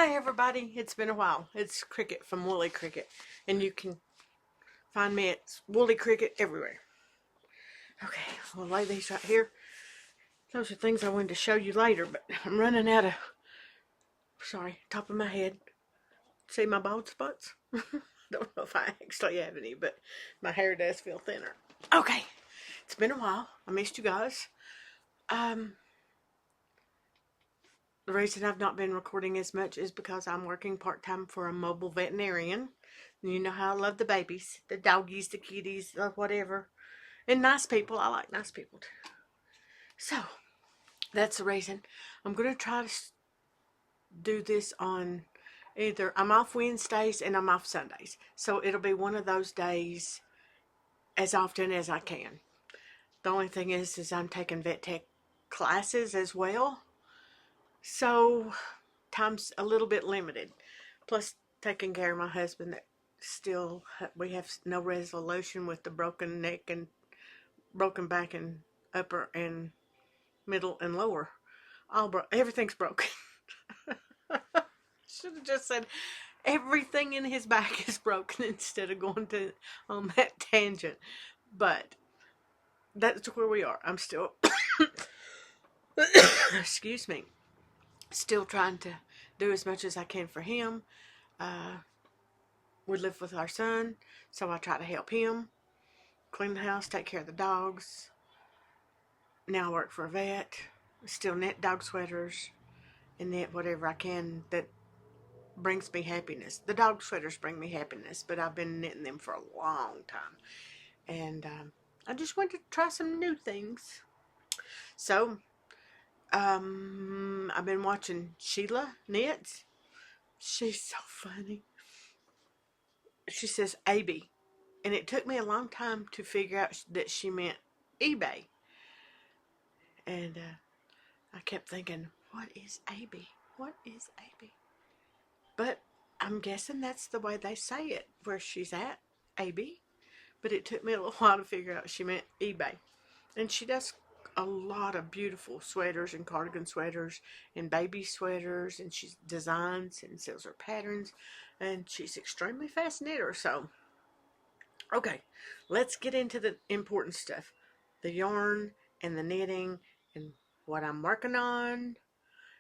Hi everybody, it's been a while. It's Cricket from Woolly Cricket, and you can find me at Woolly Cricket everywhere. Okay, we'll lay these right here. Those are things I wanted to show you later, but I'm running out of, top of my head. See my bald spots? Don't know if I actually have any, but my hair does feel thinner. Okay, it's been a while. I missed you guys. Um, the reason I've not been recording as much is because I'm working part-time for a mobile veterinarian. You know how I love the babies, the doggies, the kitties, whatever. And nice people. I like nice people too. So, that's the reason. I'm going to try to do this on either, I'm off Wednesdays and I'm off Sundays. So, it'll be one of those days as often as I can. The only thing is I'm taking vet tech classes as well. So, time's a little bit limited. Plus, taking care of my husband that still, we have no resolution with the broken neck and broken back and upper and middle and lower. Everything's broken. Should have just said everything in his back is broken instead of going to on that tangent. But that's where we are. I'm still excuse me, still trying to do as much as I can for him. We live with our son, so I try to help him clean the house, take care of the dogs. Now I work for a vet. Still knit dog sweaters and knit whatever I can that brings me happiness. The dog sweaters bring me happiness, but I've been knitting them for a long time. And I just wanted to try some new things. So, I've been watching Sheila Knits. She's so funny. She says AB. And it took me a long time to figure out that she meant eBay. And I kept thinking, what is AB? What is AB? But I'm guessing that's the way they say it, where she's at, AB. But it took me a little while to figure out she meant eBay. And she does a lot of beautiful sweaters and cardigan sweaters and baby sweaters, and she designs and sells her patterns, and she's extremely fast knitter. So, okay, let's get into the important stuff. The yarn and the knitting and what I'm working on.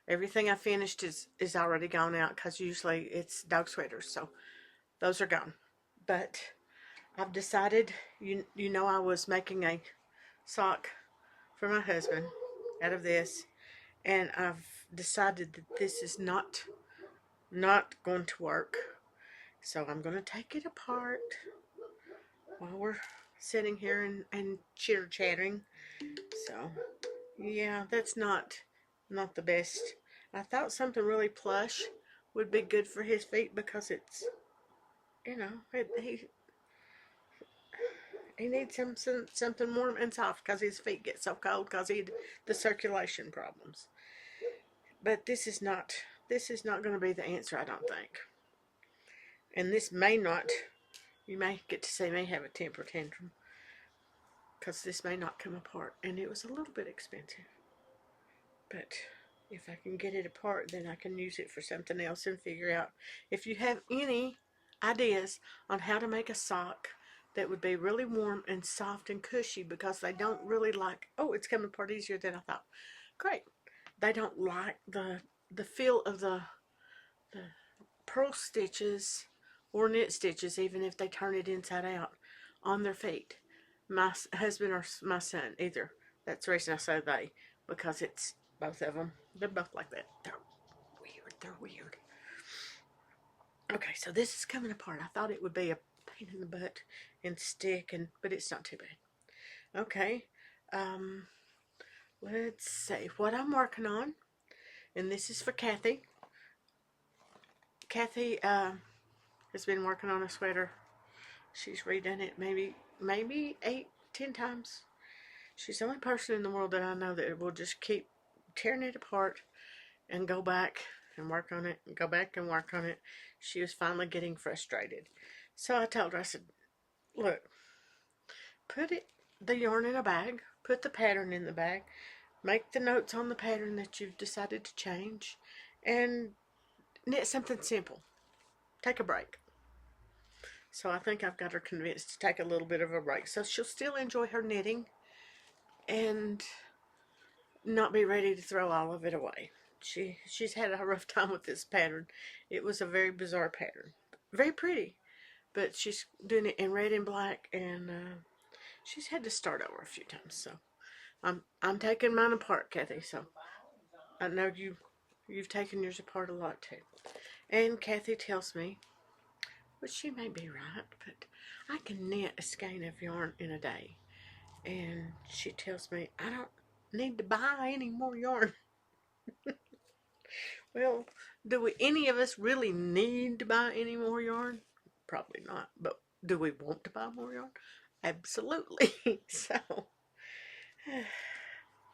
Everything I finished is already gone out because usually it's dog sweaters, so those are gone. But I've decided, you know, I was making a sock for my husband out of this, and I've decided that this is not going to work. So I'm going to take it apart while we're sitting here and chitter chattering. So yeah, that's not the best. I thought something really plush would be good for his feet because it's, you know, he needs something warm and soft because his feet get so cold because he the circulation problems. But this is not going to be the answer, I don't think. And this may not, you may get to see me have a temper tantrum because this may not come apart, and it was a little bit expensive. But if I can get it apart, then I can use it for something else and figure out. If you have any ideas on how to make a sock that would be really warm and soft and cushy, because they don't really like, oh, it's coming apart easier than I thought. Great. They don't like the feel of the purl stitches or knit stitches, even if they turn it inside out, on their feet. My husband or my son, either. That's the reason I say they, because it's both of them. They're both like that. They're weird. They're weird. Okay, so this is coming apart. I thought it would be a pain in the butt and stick, but it's not too bad. Okay, um, let's see what I'm working on, and this is for Kathy. Kathy has been working on a sweater. She's redone it maybe 8, 10 times. She's the only person in the world that I know that will just keep tearing it apart and go back and work on it and go back and work on it. She was finally getting frustrated. So I told her, I said, look, put the yarn in a bag, put the pattern in the bag, make the notes on the pattern that you've decided to change, and knit something simple. Take a break. So I think I've got her convinced to take a little bit of a break. So she'll still enjoy her knitting and not be ready to throw all of it away. She's had a rough time with this pattern. It was a very bizarre pattern. Very pretty, but she's doing it in red and black, and she's had to start over a few times. So I'm taking mine apart, Kathy. So I know you've taken yours apart a lot too. And Kathy tells me, but she may be right, but I can knit a skein of yarn in a day. And she tells me I don't need to buy any more yarn. Well, do we any of us really need to buy any more yarn? Probably not. But do we want to buy more yarn? Absolutely. So,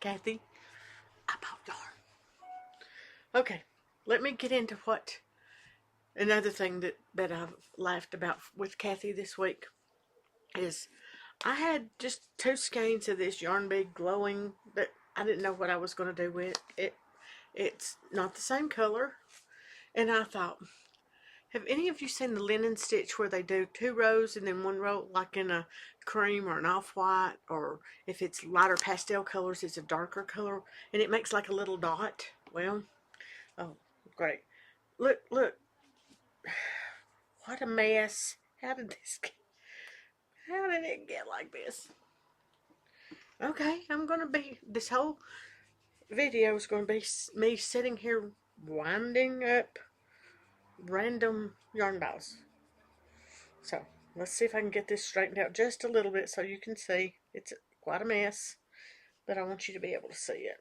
Kathy, I bought yarn. Okay, let me get into what another thing that I've laughed about with Kathy this week is I had just 2 skeins of this Yarn Big glowing that I didn't know what I was going to do with it. It's not the same color, and I thought, have any of you seen the linen stitch where they do 2 rows and then 1 row, like in a cream or an off-white, or if it's lighter pastel colors, it's a darker color, and it makes like a little dot? Well, oh, great. Look, what a mess. How did it get like this? Okay, this whole video is going to be me sitting here winding up random yarn balls. So, let's see if I can get this straightened out just a little bit so you can see. It's quite a mess, but I want you to be able to see it.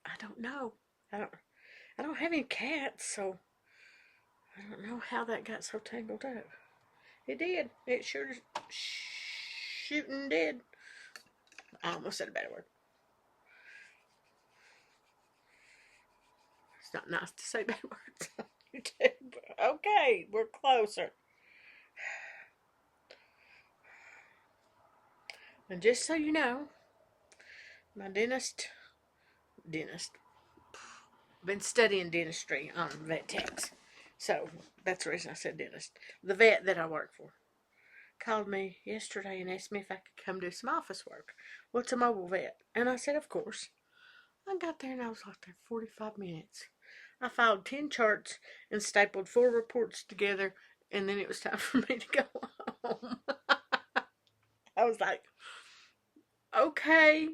I don't know. I don't have any cats, so I don't know how that got so tangled up. It did. It sure shooting did. I almost said a bad word. It's not nice to say bad words on YouTube. Okay, we're closer. And just so you know, my dentist, been studying dentistry on vet techs. So that's the reason I said dentist. The vet that I work for called me yesterday and asked me if I could come do some office work. What's a mobile vet? And I said, of course. I got there and I was like there 45 minutes. I filed 10 charts and stapled 4 reports together, and then it was time for me to go home. I was like, okay.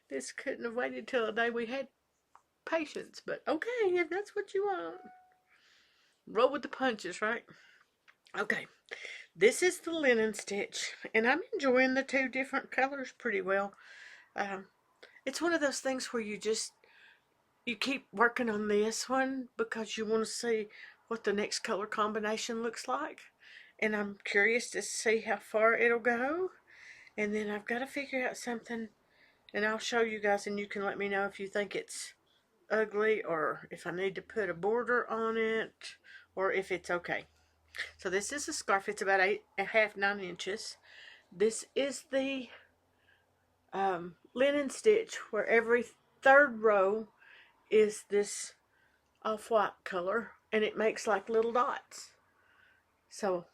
This couldn't have waited till the day we had patience, but okay, if that's what you want. Roll with the punches, right? Okay, this is the linen stitch, and I'm enjoying the 2 different colors pretty well. It's one of those things where you keep working on this one because you want to see what the next color combination looks like, and I'm curious to see how far it'll go, and then I've got to figure out something, and I'll show you guys, and you can let me know if you think it's ugly or if I need to put a border on it or if it's okay. So this is a scarf. It's about 8.5, 9 inches. This is the linen stitch where every 3rd row is this off-white color, and it makes like little dots. So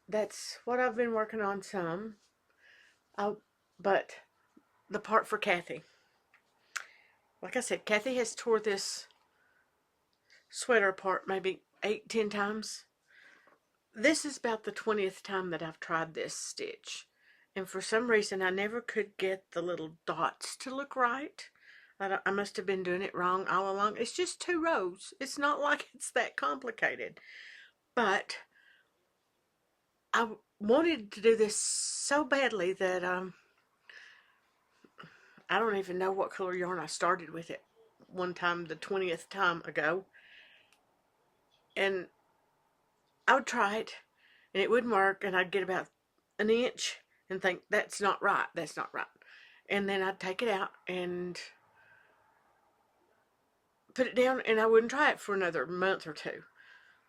that's what I've been working on some. But the part for Kathy, like I said, Kathy has tore this sweater apart maybe 8, 10 times. This is about the 20th time that I've tried this stitch, and for some reason I never could get the little dots to look right. I must have been doing it wrong all along. It's just 2 rows. It's not like it's that complicated. But I wanted to do this so badly that I don't even know what color yarn I started with it one time, the 20th time ago. And I would try it, and it wouldn't work, and I'd get about an inch and think, that's not right, that's not right. And then I'd take it out and put it down, and I wouldn't try it for another month or 2.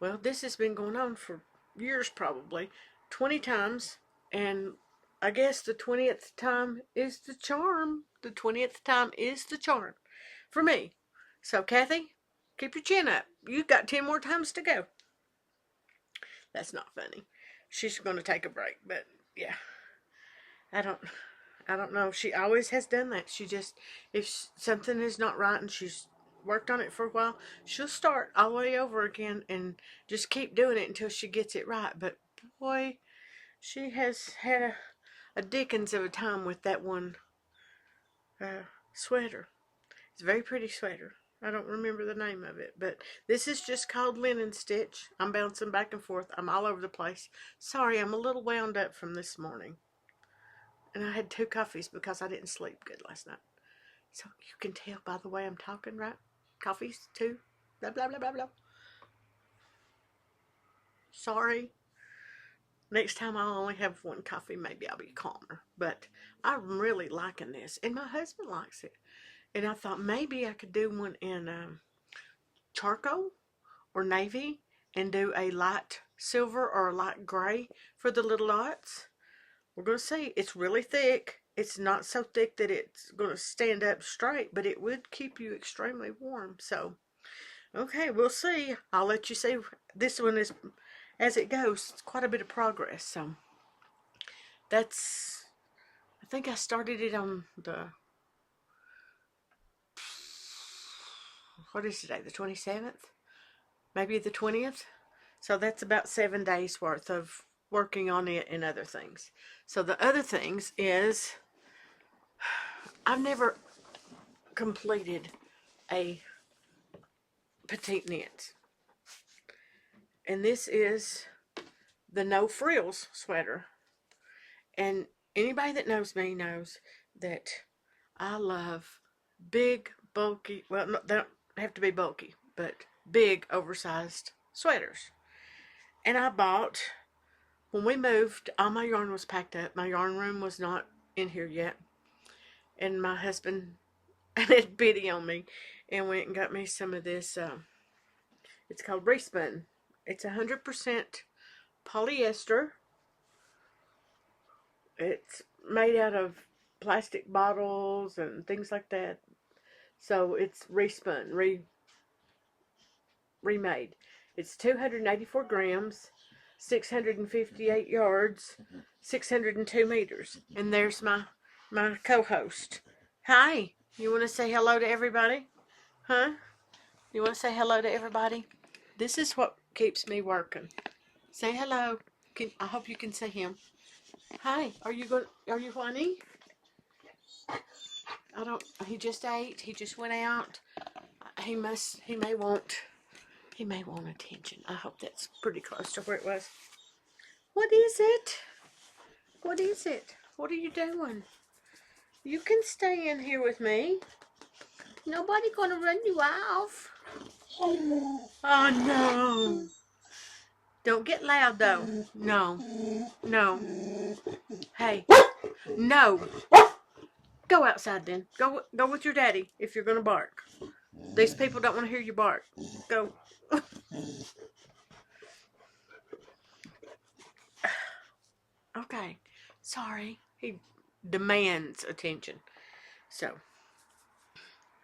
Well, this has been going on for years, probably 20 times, and I guess the 20th time is the charm. The 20th time is the charm. for me. So, Kathy, keep your chin up. You've got 10 more times to go. That's not funny. She's going to take a break, but yeah. I don't I don't know. She always has done that. She just, if something is not right and she's worked on it for a while, she'll start all the way over again and just keep doing it until she gets it right. But boy, she has had a dickens of a time with that one sweater. It's a very pretty sweater. I don't remember the name of it, but this is just called Linen Stitch. I'm bouncing back and forth. I'm all over the place. Sorry, I'm a little wound up from this morning. And I had 2 coffees because I didn't sleep good last night. So you can tell by the way I'm talking, right? Coffees, 2, blah, blah, blah, blah, blah. Sorry. Next time I'll only have 1 coffee. Maybe I'll be calmer. But I'm really liking this. And my husband likes it. And I thought maybe I could do one in charcoal or navy and do a light silver or a light gray for the little dots. We're going to see. It's really thick. It's not so thick that it's going to stand up straight, but it would keep you extremely warm. So, okay, we'll see. I'll let you see. This one is, as it goes, it's quite a bit of progress. So, that's, I think I started it on the, what is today, the 27th? Maybe the 20th? So that's about 7 days worth of working on it and other things. So the other things is, I've never completed a petite knit. And this is the No Frills sweater. And anybody that knows me knows that I love big, bulky, well, no, they don't have to be bulky, but big, oversized sweaters. And I bought, when we moved, all my yarn was packed up. My yarn room was not in here yet. And my husband had pity on me and went and got me some of this, it's called Respun. It's 100% polyester. It's made out of plastic bottles and things like that. So it's respun, remade. It's 284 grams, 658 yards, 602 meters. And there's my co-host. Hi, you want to say hello to everybody? Huh? You want to say hello to everybody? This is what keeps me working. Say hello. I hope you can see him. Hi, are you whining? I don't, he just ate, he just went out. He may want attention. I hope that's pretty close to where it was. What is it? What is it? What are you doing? You can stay in here with me. Nobody gonna run you off. Oh no. Don't get loud though. No. No. Hey. No. Go outside then. Go with your daddy if you're gonna bark. These people don't want to hear you bark. Go. Okay. Sorry. He demands attention. So,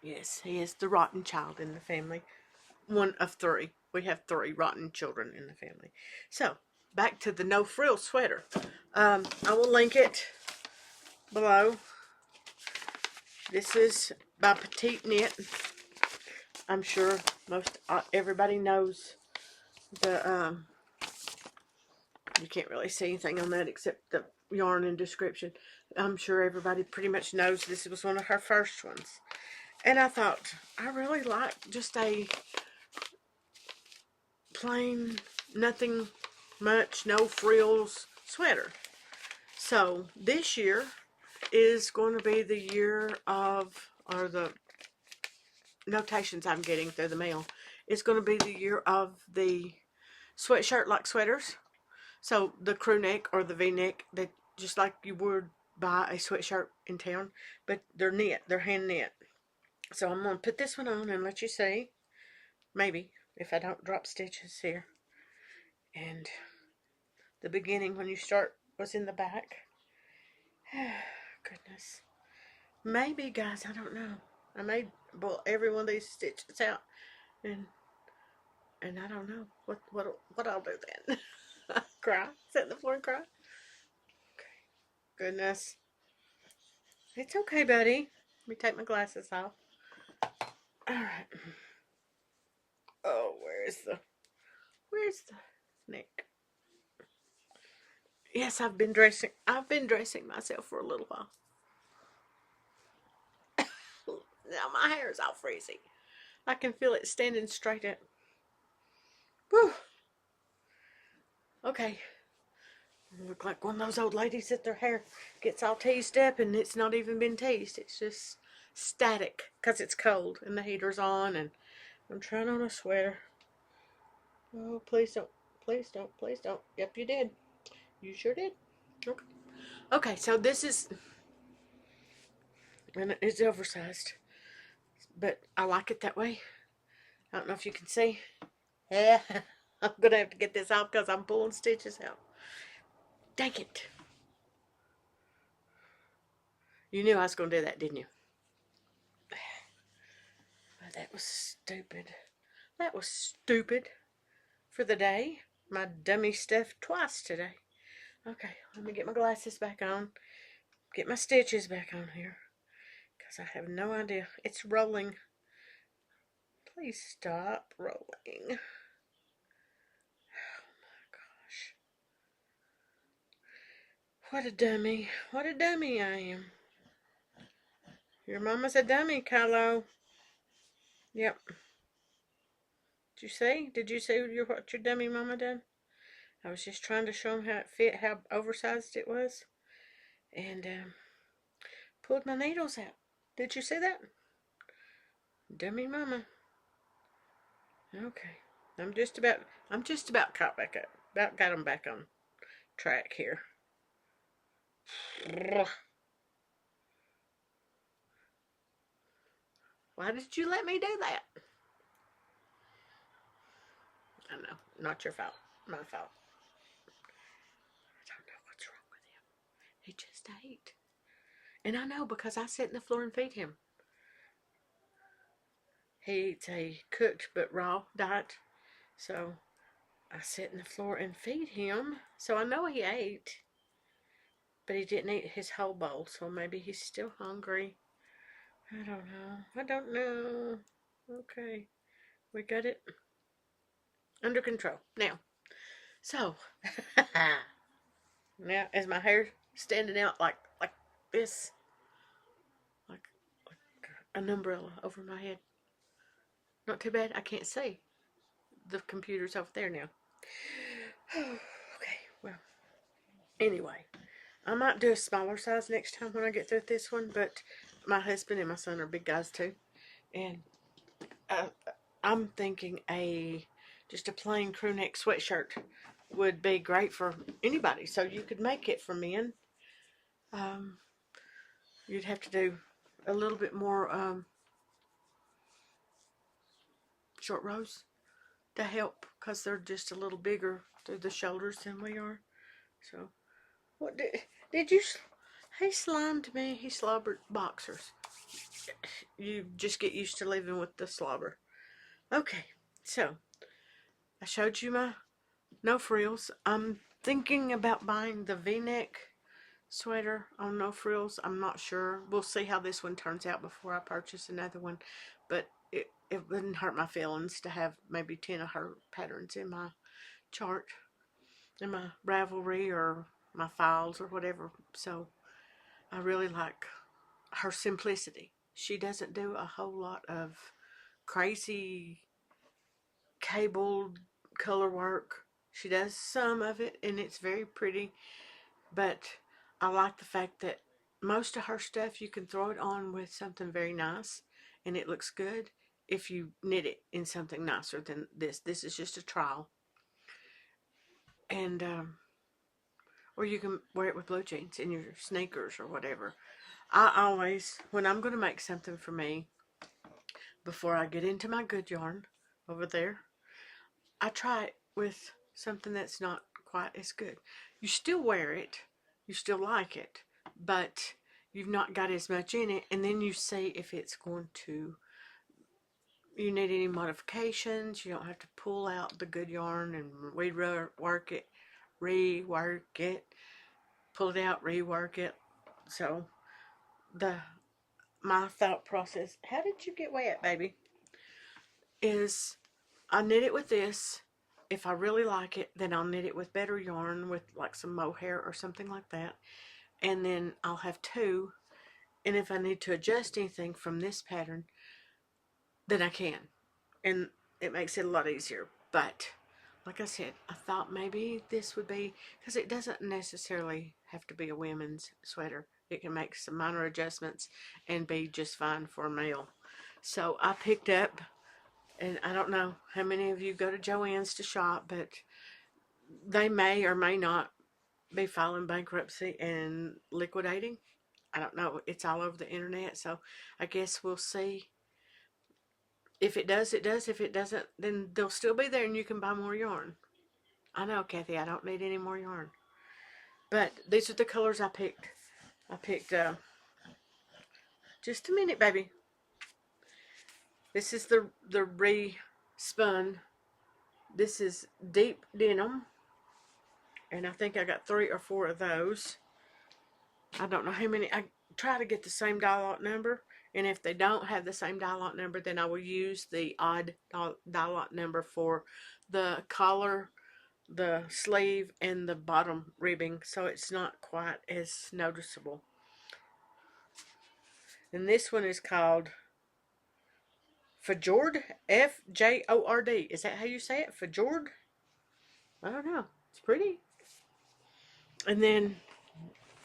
yes, he is the rotten child in the family. One of 3. We have 3 rotten children in the family. So, back to the No Frills sweater. I will link it below. This is by Petite Knit. I'm sure everybody knows the, you can't really see anything on that except the yarn and description. I'm sure everybody pretty much knows this was one of her first ones. And I thought, I really like just a plain, nothing much, no frills sweater. So this year is going to be the year of, or the notations I'm getting through the mail, it's going to be the year of the sweatshirt like sweaters. So the crew neck or the V-neck, they just like you would buy a sweatshirt in town, but they're knit, they're hand knit. So I'm going to put this one on and let you see, maybe, if I don't drop stitches here. And the beginning when you start was in the back. Goodness. Maybe, guys, I don't know. I may pull every one of these stitches out, and I don't know what I'll do then. Cry, sit on the floor and cry. Goodness, it's okay, buddy. Let me take my glasses off. All right. Oh, where's the neck? Yes, I've been dressing. I've been dressing myself for a little while. Now my hair is all frizzy. I can feel it standing straight up. Whew. Okay. I look like one of those old ladies that their hair gets all teased up and it's not even been teased. It's just static because it's cold and the heater's on and I'm trying on a sweater. Oh, please don't. Please don't. Please don't. Yep, you did. You sure did. Okay. Okay, so this is, and it's oversized, but I like it that way. I don't know if you can see. Yeah, I'm gonna have to get this out because I'm pulling stitches out. Dang it. You knew I was gonna do that, didn't you? Oh, that was stupid. That was stupid for the day. My dummy stuff twice today. Okay, let me get my glasses back on. Get my stitches back on here. Because I have no idea. It's rolling. Please stop rolling. Oh my gosh. What a dummy. What a dummy I am. Your mama's a dummy, Kylo. Yep. Did you see? Did you see what your dummy mama did? I was just trying to show him how it fit, how oversized it was. And pulled my needles out. Did you see that? Dummy mama. Okay. I'm just about caught back up. About got them back on track here. Why did you let me do that? I know. Not your fault. My fault. I don't know what's wrong with him. He just ate. And I know because I sit on the floor and feed him. He eats a cooked but raw diet. So I sit on the floor and feed him. So I know he ate. But he didn't eat his whole bowl. So maybe he's still hungry. I don't know. I don't know. Okay. We got it under control. Now, so now is my hair standing out like this? Like an umbrella over my head. Not too bad. I can't see. The computer's over there now. Okay, well, anyway, I might do a smaller size next time when I get through this one, but my husband and my son are big guys too. And uh, I'm thinking just a plain crew neck sweatshirt would be great for anybody. So you could make it for men. Um, you'd have to do a little bit more short rows to help because they're just a little bigger through the shoulders than we are. So, what did you? He slimed me. He slobbered boxers. You just get used to living with the slobber. Okay, so I showed you my no frills. I'm thinking about buying the V-neck sweater on no frills. I'm not sure. We'll see how this one turns out before I purchase another one. But it wouldn't hurt my feelings to have maybe 10 of her patterns in my chart, in my Ravelry or my files or whatever. So I really like her simplicity. She doesn't do a whole lot of crazy cabled color work. She does some of it and it's very pretty, but I like the fact that most of her stuff you can throw it on with something very nice and it looks good if you knit it in something nicer than this. This is just a trial. And or you can wear it with blue jeans and your sneakers or whatever. I always, when I'm going to make something for me, before I get into my good yarn over there, I try it with something that's not quite as good. You still wear it, you still like it, but you've not got as much in it, and then you see if it's going to, you need any modifications. You don't have to pull out the good yarn and rework it, pull it out, rework it. So my thought process, how did you get wet, baby? Is I knit it with this. If I really like it, then I'll knit it with better yarn with like some mohair or something like that. And then I'll have two. And if I need to adjust anything from this pattern, then I can. And it makes it a lot easier. But like I said, I thought maybe this would be, because it doesn't necessarily have to be a women's sweater. It can make some minor adjustments and be just fine for a male. So I picked up, and I don't know how many of you go to Joann's to shop, but they may or may not be filing bankruptcy and liquidating. I don't know. It's all over the internet, so I guess we'll see. If it does, it does. If it doesn't, then they'll still be there and you can buy more yarn. I know, Kathy, I don't need any more yarn. But these are the colors I picked. I picked, just a minute, baby. This is the re-spun. This is deep denim. And I think I got 3 or 4 of those. I don't know how many. I try to get the same die lot number. And if they don't have the same die lot number, then I will use the odd die lot number for the collar, the sleeve, and the bottom ribbing, so it's not quite as noticeable. And this one is called Fjord, Fjord. Is that how you say it? Fjord? I don't know. It's pretty. And then,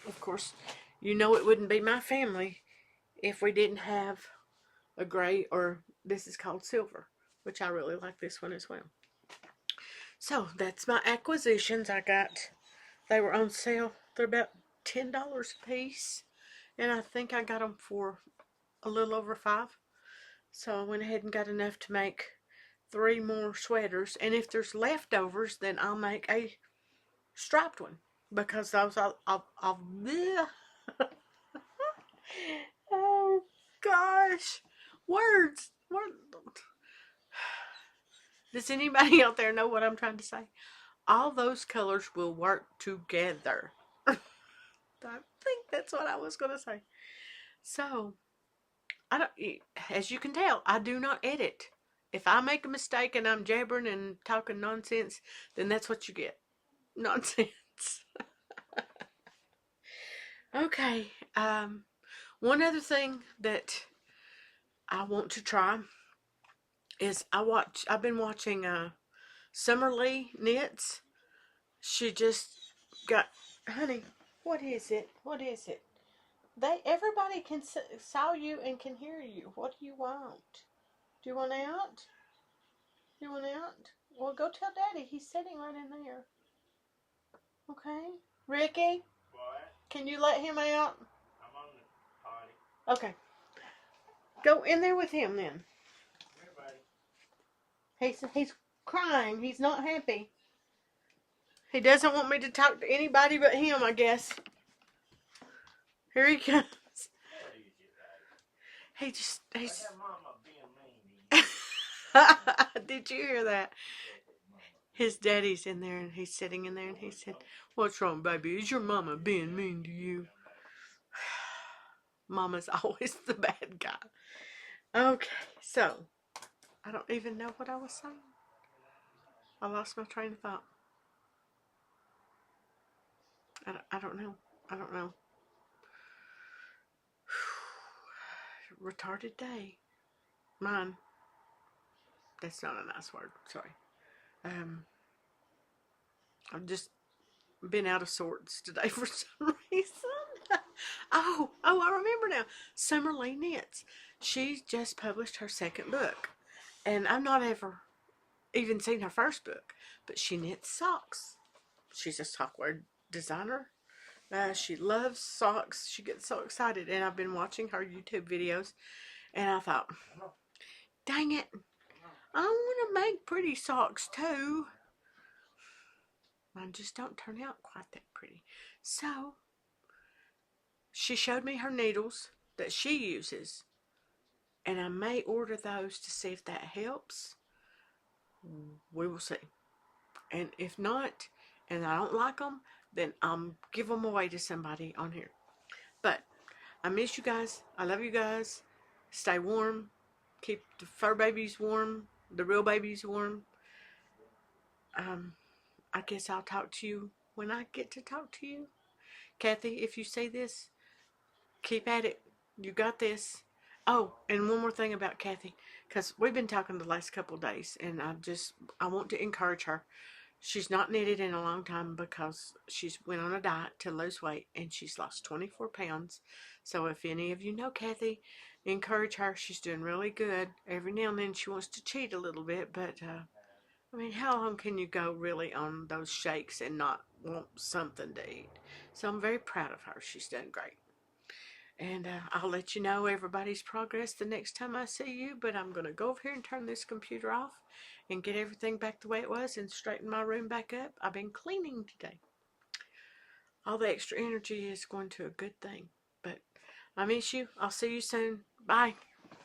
of course, you know it wouldn't be my family if we didn't have a gray, or this is called silver, which I really like this one as well. So that's my acquisitions I got. They were on sale. They're about $10 a piece. And I think I got them for a little over $5. So I went ahead and got enough to make 3 more sweaters. And if there's leftovers, then I'll make a striped one. Because those I'll oh gosh. Words. Does anybody out there know what I'm trying to say? All those colors will work together. I think that's what I was going to say. So, I don't, as you can tell, I do not edit. If I make a mistake and I'm jabbering and talking nonsense, then that's what you get. Nonsense. Okay. One other thing that I want to try is I've been watching Summer Lee Knits. She just got, honey, what is it? What is it? Everybody can saw you and can hear you. What do you want? Do you want out? Do you want out? Well, go tell Daddy. He's sitting right in there. Okay. Ricky? What? Can you let him out? I'm on the potty. Okay. Go in there with him then. He's crying. He's not happy. He doesn't want me to talk to anybody but him, I guess. Here he comes. He's Did you hear that? His daddy's in there and he's sitting in there and he said, "What's wrong, baby? Is your mama being mean to you?" Mama's always the bad guy. Okay, so I don't even know what I was saying. I lost my train of thought. I don't know. I don't know. Retarded day. Mine. That's not a nice word. Sorry. I've just been out of sorts today for some reason. Oh, I remember now. Summer Lee Knits. She just published her 2nd book. And I've not ever even seen her 1st book. But she knits socks. She's a sockwear designer. She loves socks. She gets so excited. And I've been watching her YouTube videos. And I thought, dang it. I want to make pretty socks too. Mine just don't turn out quite that pretty. So, she showed me her needles that she uses, and I may order those to see if that helps. We will see. And if not, and I don't like them, then I'll give them away to somebody on here. But I miss you guys. I love you guys. Stay warm. Keep the fur babies warm. The real babies warm. Um, I guess I'll talk to you when I get to talk to you. Kathy, if you see this, keep at it. You got this. Oh, and one more thing about Kathy, because we've been talking the last couple of days, and I want to encourage her. She's not knitted in a long time because she's went on a diet to lose weight, and she's lost 24 pounds. So if any of you know Kathy, encourage her. She's doing really good. Every now and then she wants to cheat a little bit, but I mean, how long can you go really on those shakes and not want something to eat? So I'm very proud of her. She's done great. And I'll let you know everybody's progress the next time I see you. But I'm going to go over here and turn this computer off and get everything back the way it was and straighten my room back up. I've been cleaning today. All the extra energy is going to a good thing. But I miss you. I'll see you soon. Bye.